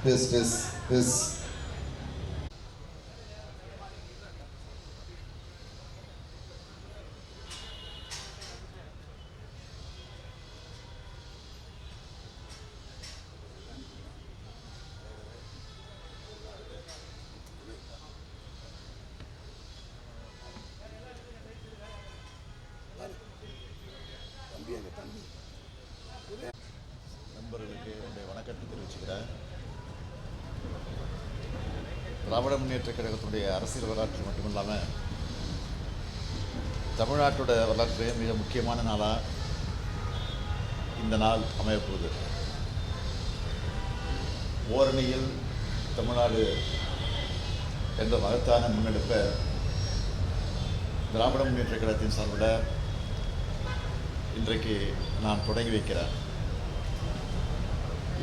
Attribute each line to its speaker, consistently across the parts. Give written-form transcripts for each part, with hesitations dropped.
Speaker 1: This.
Speaker 2: நண்பர்களுக்கு என்னுடைய வணக்கத்தை தெரிவிச்சுக்கிறேன். திராவிட முன்னேற்ற கழகத்தினுடைய அரசியல் வரலாற்று மட்டுமில்லாமல் தமிழ்நாட்டோட வரலாற்றிலே மிக முக்கியமான நாளாக இந்த நாள் அமையப்போகுது. ஓரணியில் தமிழ்நாடு என்ற மகத்தான முன்னெடுப்பை திராவிட முன்னேற்ற கழகத்தின் சார்பில் இன்றைக்கு நான் தொடங்கி வைக்கிறேன்.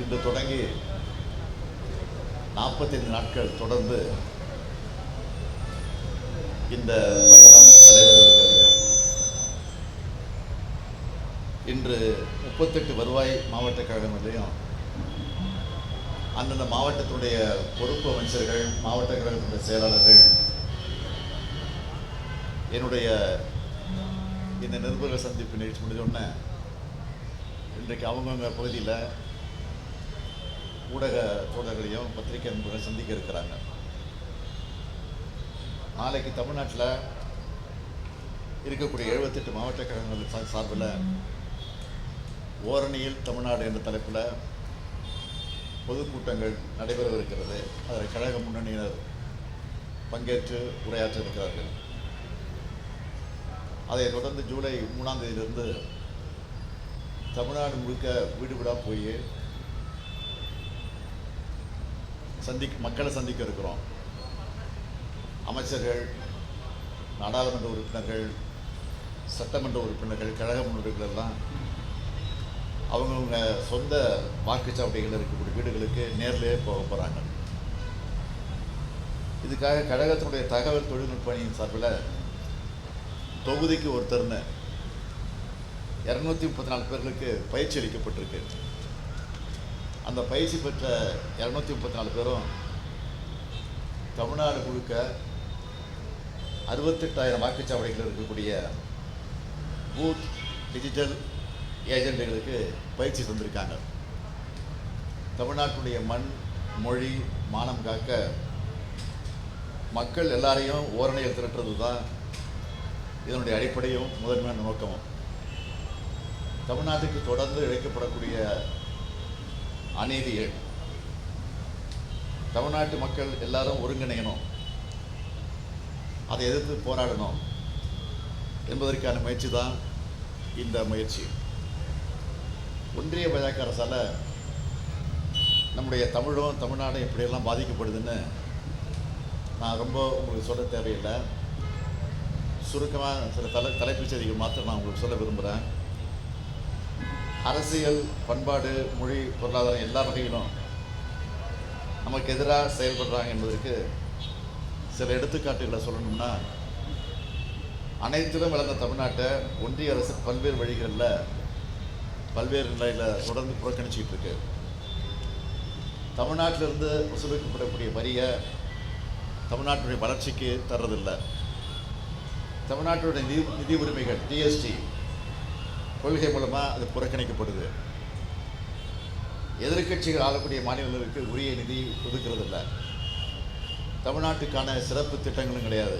Speaker 2: இன்று தொடங்கி 45 நாட்கள் தொடர்ந்து இந்த பயணம் நடைபெறுகிறது. இன்று 38 வருவாய் மாவட்ட கழகங்களையும் அந்தந்த மாவட்டத்துடைய பொறுப்பு அமைச்சர்கள், மாவட்ட கழகத்தினுடைய செயலாளர்கள் என்னுடைய இந்த நிருபர்கள் சந்திப்பு நிகழ்ச்சி முடிஞ்சோடனே இன்றைக்கு அவங்கவுங்க பகுதியில் ஊடக தோழர்களையும் பத்திரிகை நண்பர்கள் சந்திக்க இருக்கிறாங்க. நாளைக்கு தமிழ்நாட்டில் இருக்கக்கூடிய 78 மாவட்ட கழகங்கள் சார்பில் ஓரணியில் தமிழ்நாடு என்ற தலைப்பில் பொதுக்கூட்டங்கள் நடைபெறவிருக்கிறது. அதில் கழக முன்னணியினர் பங்கேற்று உரையாற்ற இருக்கிறார்கள். அதைத் தொடர்ந்து ஜூலை 3ஆம் தேதியிலிருந்து தமிழ்நாடு முழுக்க வீடு வீடாக போய் மக்களை சந்திக்க இருக்கிறோம். அமைச்சர்கள், நாடாளுமன்ற உறுப்பினர்கள், சட்டமன்ற உறுப்பினர்கள், கழக முன்னோடிகள் எல்லாம் அவங்கவுங்க சொந்த வாக்குச்சாவடிகள் இருக்கக்கூடிய வீடுகளுக்கு நேரிலே போக போகிறாங்க. இதுக்காக கழகத்தினுடைய தகவல் தொழில்நுட்ப அணியின் சார்பில் தொகுதிக்கு ஒருத்தர்னு 234 பேர்களுக்கு பயிற்சி அளிக்கப்பட்டிருக்கு. அந்த பயிற்சி பெற்ற 234 பேரும் தமிழ்நாடு முழுக்க 68,000 வாக்குச்சாவடிகள் இருக்கக்கூடிய பூத் டிஜிட்டல் ஏஜென்ட்டுகளுக்கு பயிற்சி தந்திருக்காங்க. தமிழ்நாட்டுடைய மண், மொழி, மானம் காக்க மக்கள் எல்லாரையும் ஓரணையில் திரட்டுறது தான் இதனுடைய அடிப்படையும் முதன்மையான நோக்கமும். தமிழ்நாட்டுக்கு தொடர்ந்து இழைக்கப்படக்கூடிய அநீதிகள், தமிழ்நாட்டு மக்கள் எல்லாரும் ஒருங்கிணையணும், அதை எதிர்த்து போராடணும் என்பதற்கான முயற்சி தான் இந்த முயற்சி. ஒன்றிய பாஜக அரசால் நம்முடைய தமிழும் தமிழ்நாடும் எப்படியெல்லாம் பாதிக்கப்படுதுன்னு நான் ரொம்ப உங்களுக்கு சொல்ல தேவையில்லை. சுருக்கமாக சில தலைப்புச் செய்திகள் மாத்திரம் நான் உங்களுக்கு சொல்ல விரும்புகிறேன். அரசியல், பண்பாடு, மொழி, பொருளாதாரம் எல்லா வகையிலும் நமக்கு எதிராக செயல்படுறாங்க என்பதற்கு சில எடுத்துக்காட்டுகளை சொல்லணும்னா, அனைத்திலும் வளர்ந்த தமிழ்நாட்டை ஒன்றிய அரசு பல்வேறு வழிகளில் பல்வேறு நிலையில் தொடர்ந்து புறக்கணிச்சிக்கிட்டு இருக்கு. தமிழ்நாட்டிலிருந்து வசூலிக்கப்படக்கூடிய வரியை தமிழ்நாட்டுடைய வளர்ச்சிக்கு தர்றதில்லை. தமிழ்நாட்டுடைய நிதி உரிமைகள் ஜிஎஸ்டி கொள்கை மூலமாக அது புறக்கணிக்கப்படுது. எதிர்க்கட்சிகள் ஆளக்கூடிய மாநிலங்களுக்கு உரிய நிதி ஒதுக்கிறது இல்லை. தமிழ்நாட்டுக்கான சிறப்பு திட்டங்களும் கிடையாது.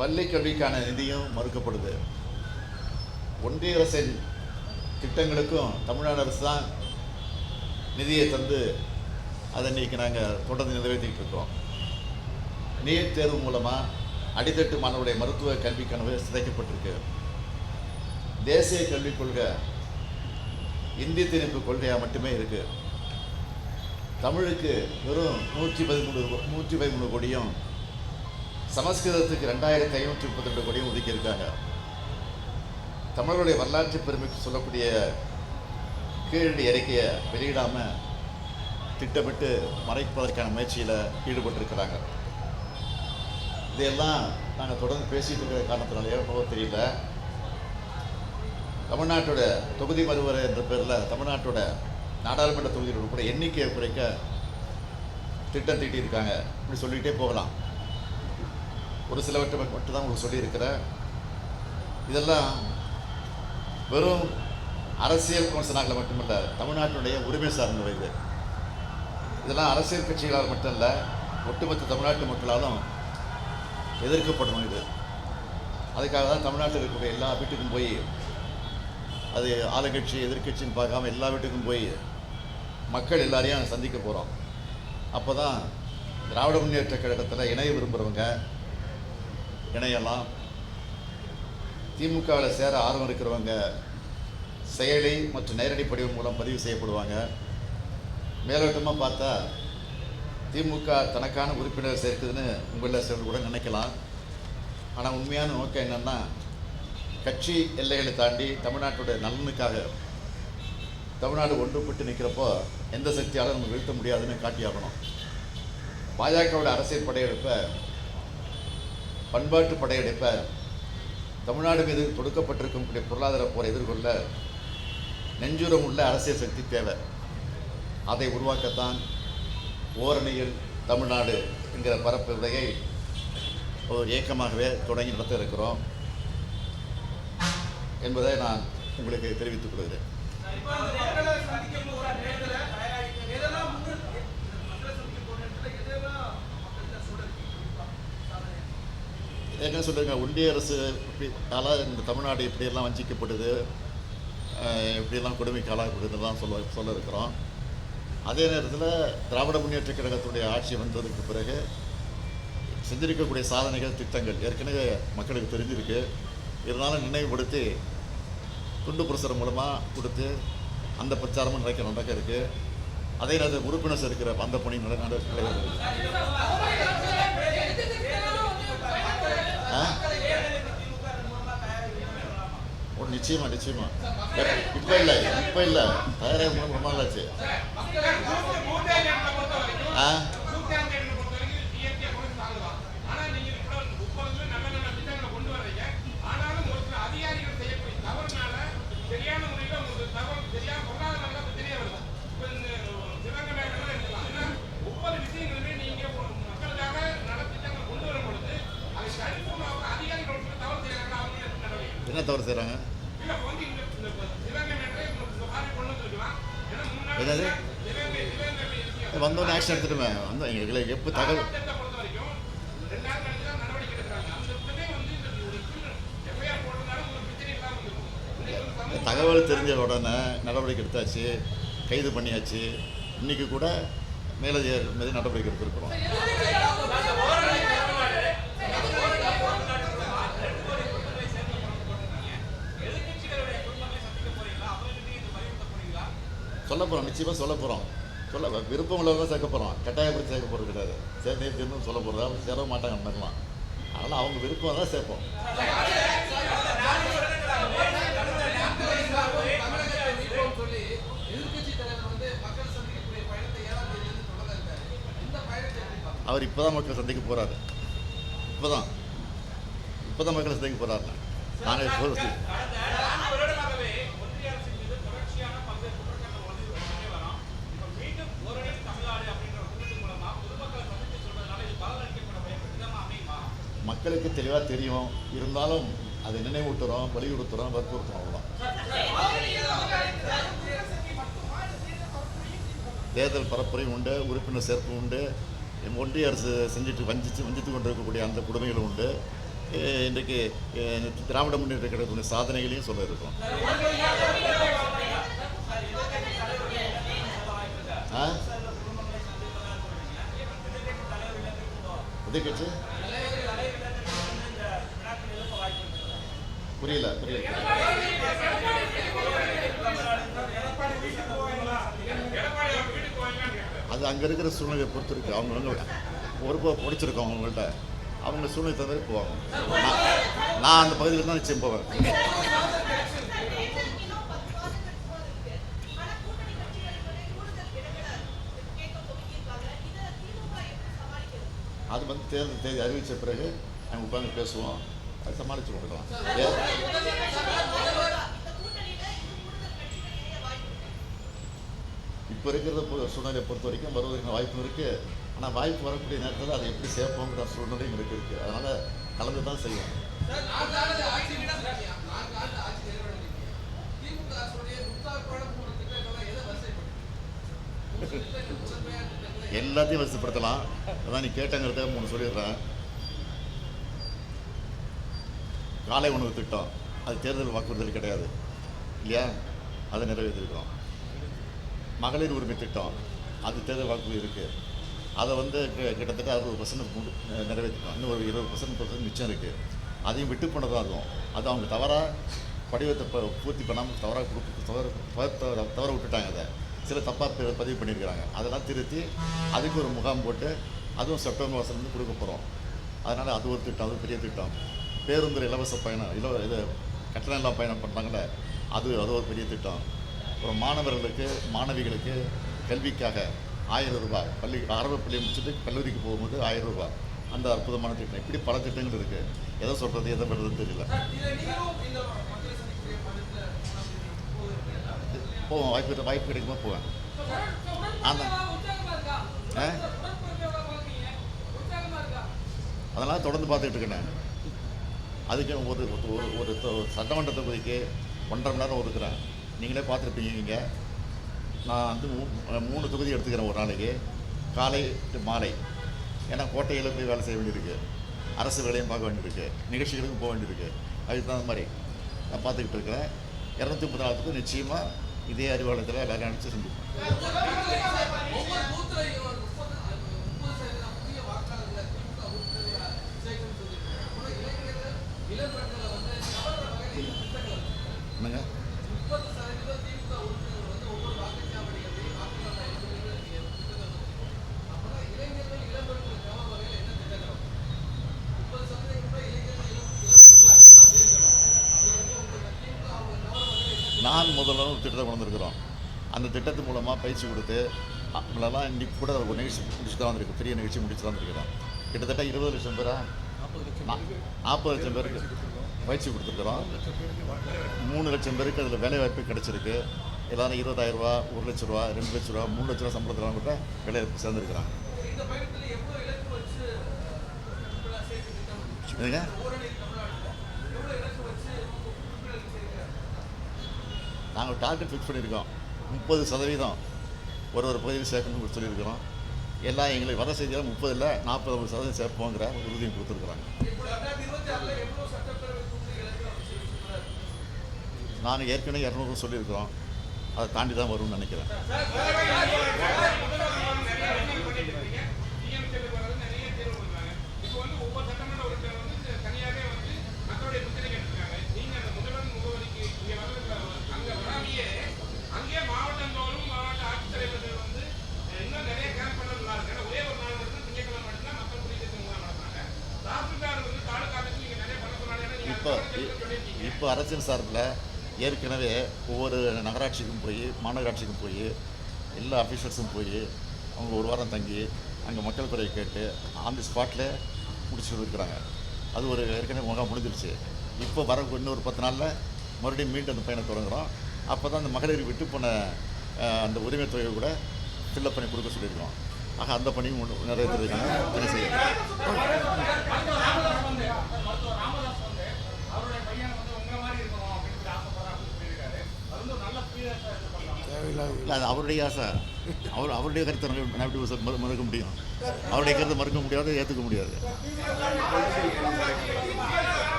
Speaker 2: பள்ளி கல்விக்கான நிதியும் மறுக்கப்படுது. ஒன்றிய அரசின் திட்டங்களுக்கும் தமிழ்நாடு அரசு தான் நிதியை தந்து அதை இன்றைக்கி நாங்கள் தொடர்ந்து நிறைவேற்றிக்கிட்டு இருக்கோம். நீட் தேர்வு மூலமாக அடித்தட்டு மாணவருடைய மருத்துவ கல்வி கனவு சிதைக்கப்பட்டிருக்கு. தேசிய கல்விக் கொள்கை இந்தி திணிப்பு கொள்கையாக மட்டுமே இருக்குது. தமிழுக்கு வெறும் 113 கோடியும், சமஸ்கிருதத்துக்கு 2532 கோடியும் ஒதுக்கியிருக்காங்க. தமிழருடைய வரலாற்று பெருமைக்கு சொல்லக்கூடிய கீழடி அறிக்கையை வெளியிடாமல் திட்டமிட்டு மறைப்பதற்கான முயற்சியில் ஈடுபட்டிருக்கிறாங்க. இதையெல்லாம் நாங்கள் தொடர்ந்து பேசிகிட்டு இருக்கிற காரணத்தினால எவ்வளோ தெரியல, தமிழ்நாட்டோட தொகுதி மறுவரை என்ற பேரில் தமிழ்நாட்டோட நாடாளுமன்ற தொகுதிகள் உட்பட எண்ணிக்கையை குறைக்க திட்டம் தீட்டியிருக்காங்க. இப்படி சொல்லிகிட்டே போகலாம். ஒரு சிலவற்றை மட்டும் தான் உங்களுக்கு சொல்லியிருக்கிறேன். இதெல்லாம் வெறும் அரசியல் விமர்சனங்களை மட்டுமல்ல, தமிழ்நாட்டினுடைய உரிமை சார்ந்தவை. இதெல்லாம் அரசியல் கட்சிகளால் மட்டுமல்ல, ஒட்டுமொத்த தமிழ்நாட்டு மக்களாலும் எதிர்க்கப்படணும். இது அதுக்காக தான் தமிழ்நாட்டில் இருக்கக்கூடிய எல்லா வீட்டுக்கும் போய், அது ஆளுங்கட்சி எதிர்கட்சின்னு பார்க்காம எல்லா வீட்டுக்கும் போய் மக்கள் எல்லாரையும் சந்திக்க போகிறோம். அப்போ தான் திராவிட முன்னேற்ற கழகத்தில் இணைய விரும்புகிறவங்க இணையலாம். திமுகவில் சேர ஆர்வம் இருக்கிறவங்க செயலி மற்றும் நேரடி படிவம் மூலம் பதிவு செய்யப்படுவாங்க. மேலோட்டமாக பார்த்தா திமுக தனக்கான உறுப்பினர் சேர்க்குதுன்னு உங்களில் சிலர் கூட நினைக்கலாம். ஆனால் உண்மையான நோக்கம் என்னென்னா, கட்சி எல்லைகளை தாண்டி தமிழ்நாட்டுடைய நலனுக்காக தமிழ்நாடு ஒன்றுபட்டு நிற்கிறப்போ எந்த சக்தியாலும் நம்ம வீழ்த்த முடியாதுன்னு காட்டியாகணும். பாஜகவோட அரசியல் படையெடுப்பை, பண்பாட்டு படையெடுப்பை, தமிழ்நாடு மீது தொடுக்கப்பட்டிருக்கக்கூடிய பொருளாதார போரை எதிர்கொள்ள நெஞ்சுரம் உள்ள அரசியல் சக்தி தேவை. அதை உருவாக்கத்தான் ஓரணியில் தமிழ்நாடு என்கிற பரப்பு உரையை ஒரு இயக்கமாகவே தொடங்கி நடத்த இருக்கிறோம் என்பதை நான் உங்களுக்கு தெரிவித்துக் கொள்கிறேன். என்ன சொல்லுங்க, ஒன்றிய அரசு இந்த தமிழ்நாடு இப்படியெல்லாம் வஞ்சிக்கப்படுது, இப்படியெல்லாம் கொடுமைக்கு ஆளாகப்படுதுலாம் சொல்ல இருக்கிறோம். அதே நேரத்தில் திராவிட முன்னேற்ற கழகத்துடைய ஆட்சி வந்ததுக்கு பிறகு செஞ்சிருக்கக்கூடிய சாதனைகள், திட்டங்கள் ஏற்கனவே மக்களுக்கு தெரிஞ்சிருக்கு. இருந்தாலும் நினைவுபடுத்தி துண்டு பிரசுரம் மூலமாக கொடுத்து அந்த பிரச்சாரமும் நடக்க இருக்குது. அதே நேரத்தில் உறுப்பினர் இருக்கிற அந்த பணி நடைபெறுது. நிச்சயமா இப்போ இல்லை தயாராக ரொம்ப நாளாச்சு. என்ன தவறு செய்கிறாங்க? என்னது வந்தோடனே ஆக்ஷன் எடுத்துட்டுமே வந்து எங்களுக்கு எப்போ தகவல் தெரிஞ்ச உடனே நடவடிக்கை எடுத்தாச்சு, கைது பண்ணியாச்சு. இன்றைக்கி கூட மீது நடவடிக்கை எடுத்துருக்குறோம். சொல்ல போகிறோம், நிச்சயமாக சொல்ல போகிறோம். விருப்பம் உள்ளவங்க சேர்க்க போகிறோம், கட்டாயப்படுத்தி சேர்க்க போகிறது கிடையாது. சேர்ந்து சொல்ல போகிறதா சேர மாட்டாங்க மாதிரிலாம். அதனால் அவங்க விருப்பம் தான் சேர்ப்போம். அவர் இப்போ தான் மக்கள் சந்திக்க போகிறாரு. இப்போ தான் மக்களை சந்திக்க போகிறாரு. நாங்கள் மக்களுக்கு தெளிவாக தெரியும். இருந்தாலும் அதை நினைவூட்டுறோம், வலியுறுத்துகிறோம், வற்புறுத்துறோம். அவ்வளோதான். தேர்தல் பரப்புரையும் உண்டு, உறுப்பினர் சேர்ப்பு உண்டு, ஒன்றிய அரசு வஞ்சித்து கொண்டிருக்கக்கூடிய அந்த கொடுமைகளும் உண்டு. இன்றைக்கு திராவிட முன்னேற்ற கழகத்துடைய சாதனைகளையும் சொல்ல இருக்கோம். எதிர்கட்சி புரியல. அது அங்கே இருக்கிற சூழ்நிலையை பொறுத்து இருக்குது. அவங்க பொறுப்பாக பிடிச்சிருக்கோம். அவங்கள்ட்ட அவங்க சூழ்நிலை தகுந்த மாதிரி போவாங்க. நான் அந்த பகுதியில் தான் நிச்சயம் போவேன். அது வந்து தேர்தல் தேதி அறிவித்த பிறகு நாங்கள் உட்காந்து பேசுவோம், அதை சமாளித்து கொடுக்கலாம். இப்போ இருக்கிற சூழ்நிலையை பொறுத்த வரைக்கும் வருவதற்கு வாய்ப்பு இருக்குது. ஆனால் வாய்ப்பு வரக்கூடிய நேரத்தில் அதை எப்படி சேர்ப்போங்கிற சூழ்நிலை எங்களுக்கு இருக்குது. அதனால் கலந்து தான் செய்வோம். எல்லாத்தையும் வரிசைப்படுத்தலாம். அதான் நீ கேட்டங்கிறத 3 சொல்லிடுறேன். காலை உணவு திட்டம், அது தேர்தல் வாக்குறுதல் கிடையாது இல்லையா, அதை நிறைவேற்றிருக்கிறோம். மகளிர் உரிமை திட்டம், அது தேர்தல் வாக்குறுதி இருக்குது. அதை வந்து கிட்டத்தட்ட 60% நிறைவேற்றிட்டோம். இன்னும் ஒரு 20% மிச்சம் இருக்குது. அதையும் விட்டு போனதான் அதுவும். அது அவங்க தவறாக படிவத்தை பூர்த்தி பண்ணாமல் தவற விட்டுட்டாங்க. அதை சில தப்பாக பதிவு பண்ணியிருக்கிறாங்க. அதெல்லாம் திருத்தி அதுக்கு ஒரு முகாம் போட்டு அதுவும் செப்டம்பர் மாதத்துலேருந்து கொடுக்க போகிறோம். அதனால் அது ஒரு திட்டம், அது பெரிய திட்டம். பேருந்து இலவச பயணம், இது கட்டணம் இல்லாமல் பயணம் பண்ணுறாங்களே, அது ஒரு பெரிய திட்டம். அப்புறம் மாணவர்களுக்கு மாணவிகளுக்கு கல்விக்காக 1000 ரூபாய், ஆரம்ப பள்ளியை முடிச்சுட்டு கல்லூரிக்கு போகும்போது 1000 ரூபாய், அந்த அற்புதமான திட்டம். இப்படி பல திட்டங்கள் இருக்குது. எதை சொல்கிறது எதை பண்ணுறதுன்னு தெரியல. போவேன், வாய்ப்பு கிடைக்குமா போவேன். அதெல்லாம் தொடர்ந்து பார்த்துக்கிட்டு இருக்கேன். அதுக்கு ஒரு சட்டமன்ற தொகுதிக்கு 1.5 மணி நேரம் ஒதுக்குறேன். நீங்களே பார்த்துருப்பீங்க. இங்கே நான் வந்து 3 தொகுதி எடுத்துக்கிறேன் ஒரு நாளைக்கு, காலை மாலை. ஏன்னா கோட்டையில் போய் வேலை செய்ய வேண்டியிருக்கு, அரசு வேலையும் பார்க்க வேண்டியிருக்கு, நிகழ்ச்சிகளுக்கும் போக வேண்டியிருக்கு. அதுக்கு தகுந்த மாதிரி நான் பார்த்துக்கிட்டு இருக்கிறேன். 234க்கு நிச்சயமாக இதே அறிவாலயத்தில் எல்லாரும் அனுப்பிச்சு செஞ்சுப்போம். என்னங்க நான் முதல்ல ஒரு திட்டத்தை கொண்டு வந்திருக்கிறோம். அந்த திட்டத்தின் மூலமாக பயிற்சி கொடுத்து அவங்களெல்லாம் இன்றைக்கி கூட ஒரு நிகழ்ச்சி முடிச்சு தான் வந்திருக்கு. பெரிய நிகழ்ச்சி முடிச்சு தான் வந்திருக்கிறோம். கிட்டத்தட்ட 20 லட்சம் பேரா 40 லட்சம் பேருக்கு பயிற்சி கொடுத்துருக்குறோம். 3 லட்சம் பேருக்கு அதில் வேலைவாய்ப்பு கிடச்சிருக்கு. எல்லாரும் 20,000 ரூபா, 1 லட்ச ரூபா, 2 லட்ச ரூபா, 3 லட்ச ரூபா சம்பளத்தில் கூட வேலைவாய்ப்பு சேர்ந்துருக்குறாங்க. இதுங்க நாங்கள் டார்கெட் ஃபிக்ஸ் பண்ணியிருக்கோம். 30% ஒரு பகுதியில் சேர்க்கணும்னு சொல்லியிருக்கிறோம். எல்லாம் எங்களுக்கு வர செய்தியாக 30 இல்லை 40% சேர்ப்போங்கிற உறுதியும் கொடுத்துருக்குறாங்க. நாங்கள் ஏற்கனவே 200 சொல்லியிருக்கிறோம். அதை தாண்டி தான் வரும்னு நினைக்கிறேன். இப்போ அரசின் சார்பில் ஏற்கனவே ஒவ்வொரு நகராட்சிக்கும் போய் மாநகராட்சிக்கும் போய் எல்லா அஃபீஷியல்ஸும் போய் அவங்க ஒரு வாரம் தங்கி அங்கே மக்கள் குறையை கேட்டு ஆன் தி ஸ்பாட்டில் முடிச்சுட்டு இருக்கிறாங்க. அது ஒரு ஏற்கனவே முகாம் முடிஞ்சிருச்சு. இப்போ வர இன்னொரு 10 நாளில் மறுபடியும் மீண்டும் அந்த பயணம் தொடங்குகிறோம். அப்போ தான் அந்த மகளிர் விட்டு போன அந்த உரிமை தொகையை கூட ஃபில்லப் பண்ணி கொடுக்க சொல்லியிருக்கோம். ஆக அந்த பணியும் நிறைவேற்றுறதுக்கான பணி செய்யணும். இல்லை, அது அவருடைய ஆசை. அவருடைய கருத்தை நான் எப்படி மறுக்க முடியும்? அவருடைய கருத்தை மறுக்க முடியாது, ஏற்றுக்க முடியாது.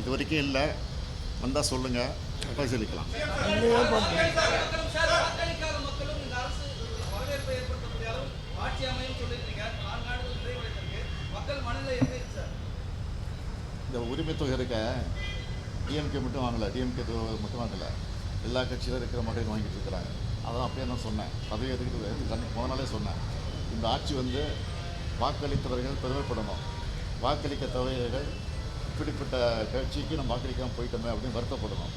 Speaker 2: இது வரைக்கும் இல்லை. வந்தால் சொல்லுங்கள், பரிசீலிக்கலாம். இந்த உரிமை தொகை இருக்க டிஎம்கே மட்டும் வாங்கலை, டிஎம்கே மட்டும் வாங்கலை, எல்லா கட்சியிலும் இருக்கிற மகளிர் வாங்கிட்டு இருக்கிறாங்க. அதான் அப்படியே நான் சொன்னேன், பதவி எடுத்துக்கிட்டு போன நாளே சொன்னேன். இந்த ஆட்சி வந்து வாக்களித்தவர்கள் பெருமைப்படணும். வாக்களிக்க தவறுகள் இப்படிப்பட்ட கட்சிக்கு நம்ம வாக்களிக்காமல் போயிட்டோமே அப்படின்னு வருத்தப்படணும்.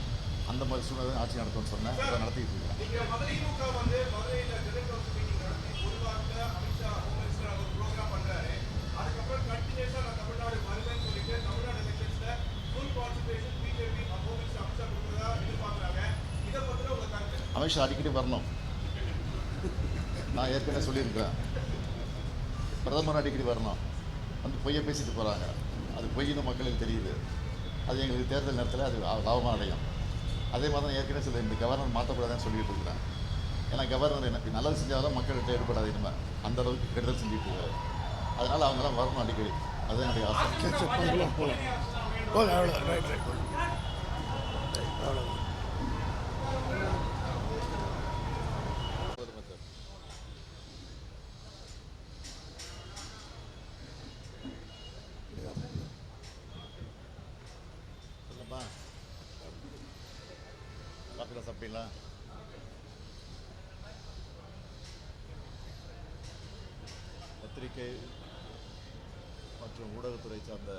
Speaker 2: அந்த மாதிரி சூழ்நிலை ஆட்சி நடத்தும்னு சொன்னேன். அதை நடத்திக்கிட்டு இருக்கேன். இப்போ அமித்ஷா அடிக்கடி வரணும். நான் ஏற்கனவே சொல்லியிருக்கிறேன், பிரதமர் அடிக்கடி வரணும். வந்து பொய்யை பேசிட்டு போகிறாங்க. அது பொய்ன்னு மக்களுக்கு தெரியுது. அது எங்களுக்கு தேர்தல் நேரத்தில் அது லாபமாக அடையும். அதே மாதிரி தான் ஏற்கனவே சொல்லி இந்த கவர்னர் மாற்றக்கூடாதுன்னு சொல்லிட்டு இருக்கிறேன். ஏன்னா கவர்னர் எனக்கு நல்லது செஞ்சாலும் மக்கள்கிட்ட ஈடுபடாது. இனிமேல் அந்த அளவுக்கு கெடுதல் செஞ்சுட்டு இருக்காரு. அதனால் அவங்களாம் வரணும் அடிக்கடி. அதுதான் என்னுடைய ஆசை. சொல்லுமா, காஃபிலாம் சாப்பிட்டீங்களா? பத்திரிகை மற்றும் ஊடகத்துறை சார்ந்த